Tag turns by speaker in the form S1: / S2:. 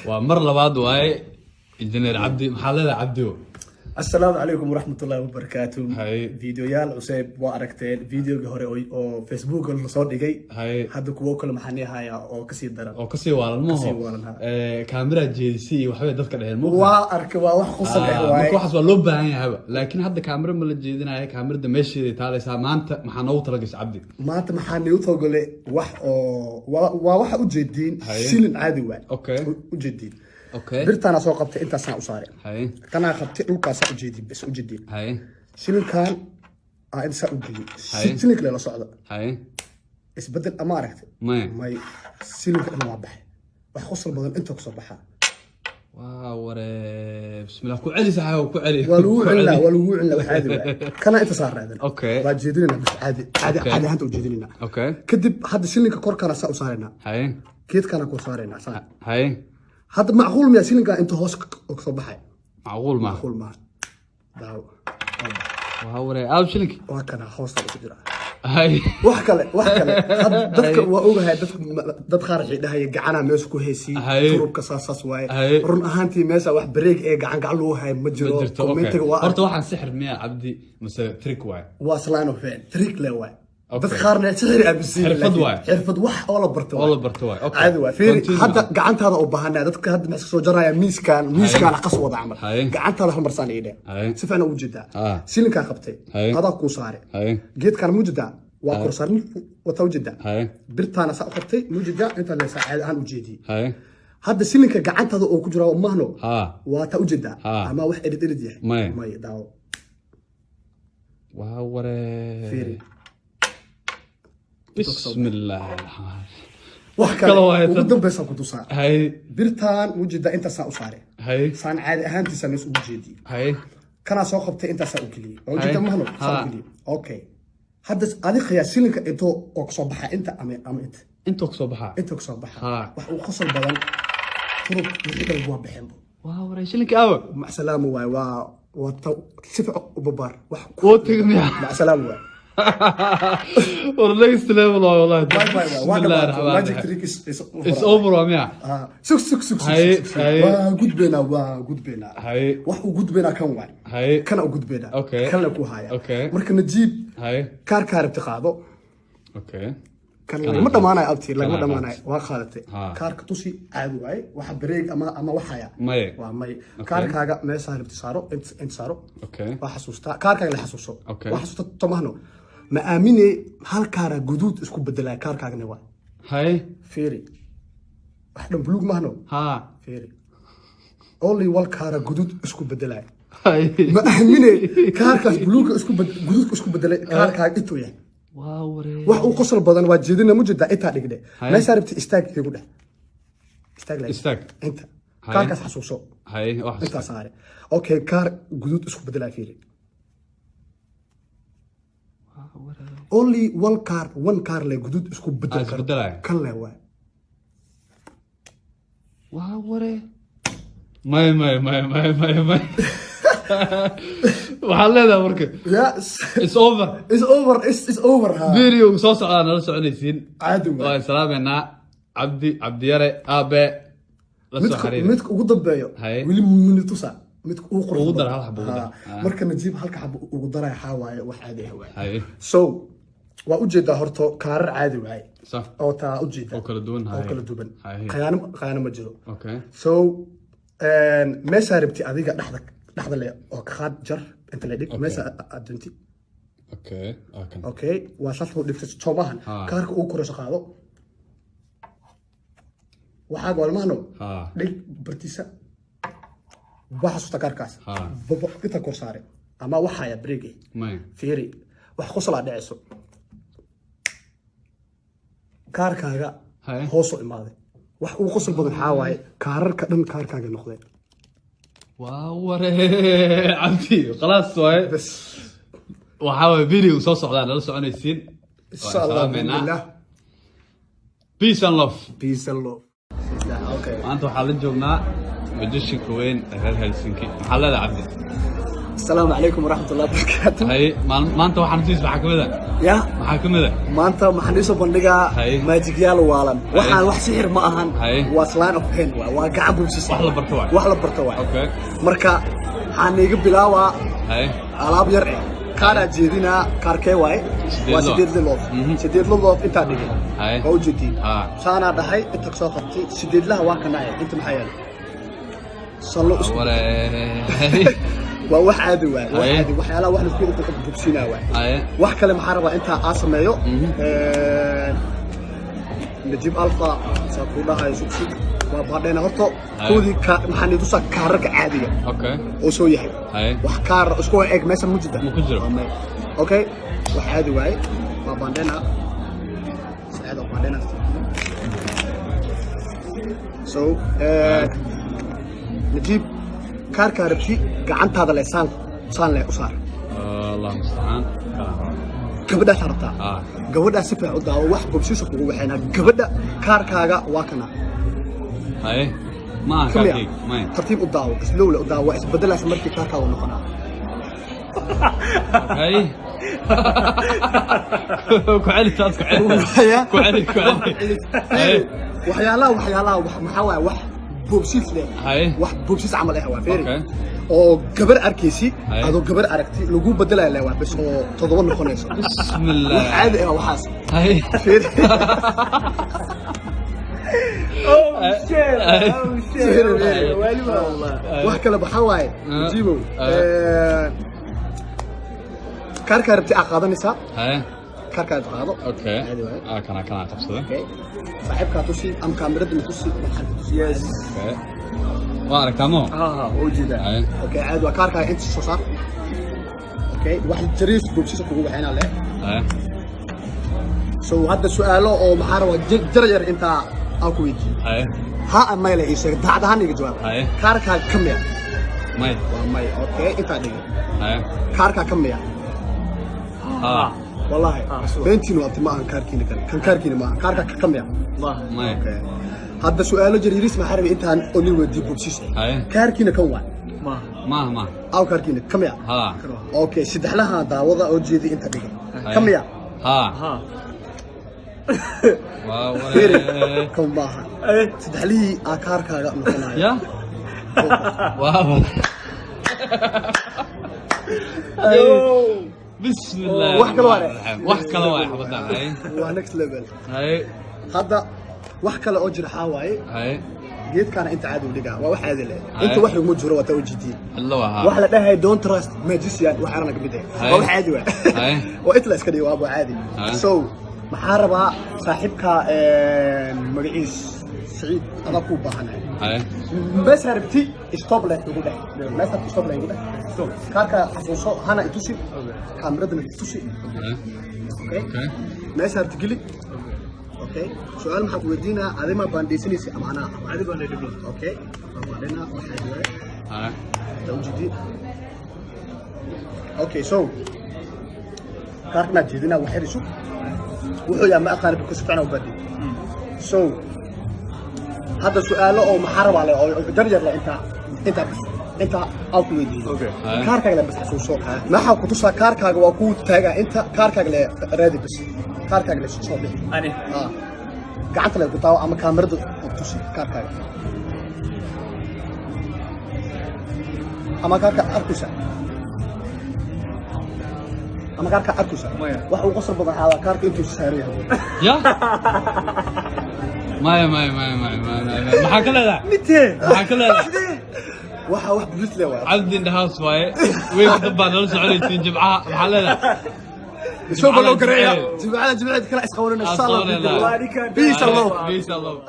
S1: ومر لبعض واي انجينير عبدي محلل عبدي.
S2: السلام عليكم ورحمة الله وبركاته.
S1: هاي
S2: فيديويال عصيب واركتين فيديو هوري او فيسبوك اللي صور دقي.
S1: هاي
S2: هذا كوو كل محني هاي او كسي درن.
S1: او كسي والن مو. كاميرا جي سي وحبي دتك دحين مو.
S2: وارك waa wax khusal ah waay.
S1: Wax waa loo baahan yahay laakiin hadda kaamira ma la jeedinayo kaamirada meeshii taalaysa maanta maxaa noogu talagashay Cabdi.
S2: Maanta maxaa noogu talagalay wax oo waa wax u jeedin silin caadi waay.
S1: Okay.
S2: U jeedin.
S1: Okay.
S2: birtana soo qabtay inta saan u saaray.
S1: Hay.
S2: Kana qabtay dhulkaas u jeedin bas u jeedin.
S1: Hay.
S2: Silinkan inta u jeedin. Silinka la socdo.
S1: Hay.
S2: isbedel ama aragtay. may silinka ma baxay. wax khusal badan inta ku soo baxaa.
S1: واو بسم الله كوعلي صحه وكوعلي
S2: والوعلا عادي كان انت صار هذا
S1: اوكي
S2: راجديننا بس عادي انت وجديننا
S1: اوكي
S2: كدب هذا سيلينك كور كان سا صارنا
S1: هاي
S2: كيد كان كو صارنا صح
S1: هاي
S2: هذا معقول ما سيلينك انت هوس كسو بخاي
S1: معقول ما
S2: داو
S1: واو او شيلينك
S2: وكان هوس كجرا
S1: هاي
S2: wax kale dadka waa ogahay dad qaar xidh dhahay gacana meesha ku heesii turubka saasas waay run ahaantii meesha wax bareeg ee gacan loo hay ma jiro commentiga waa
S1: horta waxaan sixir miya Cabdi mise trick waay
S2: waa slaan of trick le waay dad qaarna sixir abisi xirfad wax oo la barto
S1: waay
S2: okay caadi waay fiiri hadda gacantaada u baahanaa dadka hadda ma soo jaraya miiskan qas wada amal gacantaada hal marsan idee si fiican u jeedaa silinka qabtay hada ku saaray geedkan mujida waa korsaarni wata wajida birtaana sa qabtay mujida inta la saacad aan u jeedii hadda silinka gacantada oo ku jira mahno waa ta wajida ama wax edit yahay may daawo
S1: waa ware fiiri بسم الله الرحمن
S2: wax kale ugu dambaysan ku tusaa hay birtaan wajida inta sa u saaray hay saan caadi ahaantiisa mees u jeedii hay kana soo qabtay inta sa u kaliye wajida mahno sa u kaliye okay هذا هذه خياسينك انتو اقصى بحا انت انت
S1: اقصى بحا
S2: wax uu qosol badan turub wixii waa bixin
S1: waaw raashinka aw
S2: ma salaam waay waa sifa u babar wax
S1: ku tigmiya
S2: ma salaam waay
S1: والله يستلم والله بسم الله الرحمن الرحيم it's over واميا
S2: سك وجود بينا wax u gudbina kan waay kana u gudbina kana ku haya marka najiib kaar ibtiqaado kan ma dhamaanay abti laga dhamaanay waa qaadatay kaarka tusi caadi waay waxa bareeg ama waxaya waa may kaarkaaga meesha ibtisaaro inta saaro waa xasuusta kaarkaaga la xasuuso waa xasuusta tomahno ما آمني هالكارا جدود اسكو بدلا كاركا نوا
S1: هاي
S2: فيري واحد بلوغ مهنو
S1: ها
S2: فيري اونلي والكارا جدود اسكو بدلا هاي ما آمني كاركا بلوغ اسكو جدود اسكو بدلا كاركا انتو يعني
S1: واو ري
S2: wax uu qosol badan waa jeedina mujida inta dhigde ma saaribti istaag igu dhex istaag inta kaarkaas xasuuso
S1: hay wax
S2: inta saare okay kaar gudud isku bedela fiiri only one car le gudud isku bedela kan le waa
S1: waaw ware may waxaa leedahay marka it's over video soo socdaa nala soconaysiin
S2: caadi
S1: waa salaameynaa cabdi yare aabe la soo xariir
S2: mid ugu dambeeyo wili minutusa mid ugu
S1: dar hal xabo
S2: marka najiib halka xabo ugu daray xawaaye wax caadi ah waay so waa u jeedaa horto kaarar caadi waay
S1: صح
S2: oo taa u jeedaa
S1: oo kala duwan
S2: qayaano ma jiro so meesha rabti adiga dhaxda le oo ka qaad jar inta la dhig meesha adunti okay waa sax u dhigtay toomahan kaarka uu korayso qaado waxa goolmaano dhig bartiisa waxa soo kaarkaas baba inta kor saare ama waxa ya breegi fiiri wax qosol dhacayso kaarkaaga hoos u imaaday wax uu qosol badan xawaaye kaararka dhan kaarkaaga noqday
S1: وره عبدي خلاص واي بس وحاول فيديو soo socdaa nala soconaysiin
S2: insha Allah billah
S1: peace and love
S2: okay
S1: maanta waxaa la joognaa majashinka weyn reer Helsinki maxaa leedahay Cabdi
S2: السلام عليكم ورحمة الله وبركاته.
S1: هاي ما أنت واحد نسيس محاكمة
S2: يا
S1: محاكمة
S2: ما أنت محنيسو بندقة ماجيك يالو والن وحنا wax sixir ma ahan waa slaan of hen waa gacan bulshis wax la barto waay
S1: okay
S2: marka waxaan iga bilaawaa alaab yar kaara jeedina kaarkee waay waa 8 loof inta dhigay oo jeedin saana dhahay inta soo qabtay 8 laha waa kana inta maxay yahay sallo waa wax aad waay waxyaalaha wax la isku dadka bubsina waay wax kale ma xaraba inta aan sameeyo نجيب ألفا سأقولها يسوسي وبعدين هرتو كودي محني دوسا كارك عادية
S1: أوكي
S2: وسوي حي وحكار أسكو إيج مثلا مجدة أوكي وحادي واي وبعدين سعيد وبعدين نجيب كار كاربشي قعنت هذا اللسان صان له أصار
S1: الله المستعان
S2: gabadha tarta gabadha si fiican u daawo wax bobsiiso kugu waxayna gabadha kaarkaaga waa kana
S1: ma kaarkig ma
S2: tartiib u daawo islow u daawo isbedelaas markii kaarkaaga noqonaa ku celi taas ku celi waxyaalaha maxaa waay wax bobsiis leh wax bobsiis camal ah waa feeri oo gabar arkaysi adoo gabar aragti lagu bedelayo leeyahay bas oo todoba noqonayso bismillaah caadi ah waxaas wax kale waxa waaye jiibo kaarka rabti aqaadanaysa kaarka qaado
S1: okay kana qabsada
S2: saaxiibka tusi am kaamirada tusi yes
S1: وأنا كمان.
S2: وجده. أوكي عاد وكارك أنت شو صار؟ أوكي واحد جريس بوكسيس كوجو بحين عليه. هذا السؤال أو محارة جرجر أنت أكو يجي. ها ما يلاقي شيء ده هنيجي جواب. كارك كم يا؟
S1: ماي.
S2: ماي أوكي أنت هنيجي. كارك كم يا؟ والله. بنتي نوعت ما كاركيني كان كاركيني ما كارك كم يا؟
S1: ماي.
S2: أوكي. هذا سؤال جريريس ما حرمي أنت عن أولي ودي بوكسيس. كاركينا كم واحد؟
S1: ما.
S2: أو كاركينا كم يا؟ أوكي سدح لها داوضة أو جدي أنت بيجي. كم يا؟
S1: واو.
S2: كم باها؟ سدح لي أكارك هذا مثلا.
S1: يا. واو. بسم الله.
S2: واحد كلا
S1: واحد بدنا.
S2: next level. هذا wax kale oo jira xawaaye geedkana inta caadi u dhigaa waa wax caadi leh inta wax ugu jiro wata wajidii wax la dhahay don't trust magician wax arana ka mid ah waa wax caadi waa itla iska dhigo waa caadi so maxaa rabaa saaxiibka magaciis Saciid ada ku baahanahay bas harbti stop leh ugu dhax meesha stop leh ugu dhax kaarka xasuuso hana itusi kaamirada itusi okay meesha harbti gili اوكي سؤال محق ودينا عادي ما بانديسنيسي امانه عادي باندي دبل اوكي بعدين واحد توجدي اوكي سو كارنا جدينا واحد شو وحو يا ما اقان بكسفعنا وبدي سو هذا سؤال او محارب على او جرجر لا انت او ودي اوكي كاركا بس حسوسو ما حق كتوسا كاركا waa ku taaga inta كاركا la raadi bas كاركا la soo bixi ani gacanta la ku taawo ama kaamirada tusi كاركا ama كاركا arkusa wax uu qosol badan hada كاركا intuu saaraya
S1: ya ما maxaa kale daa maxaa kale daa
S2: waxa wax bulis leh waa
S1: عبد النهاس واي وين طبعا نرجع عليه جمعه محلنا
S2: شوف لو قريه جمعه كلا اسقوننا ان شاء الله
S1: بيس الله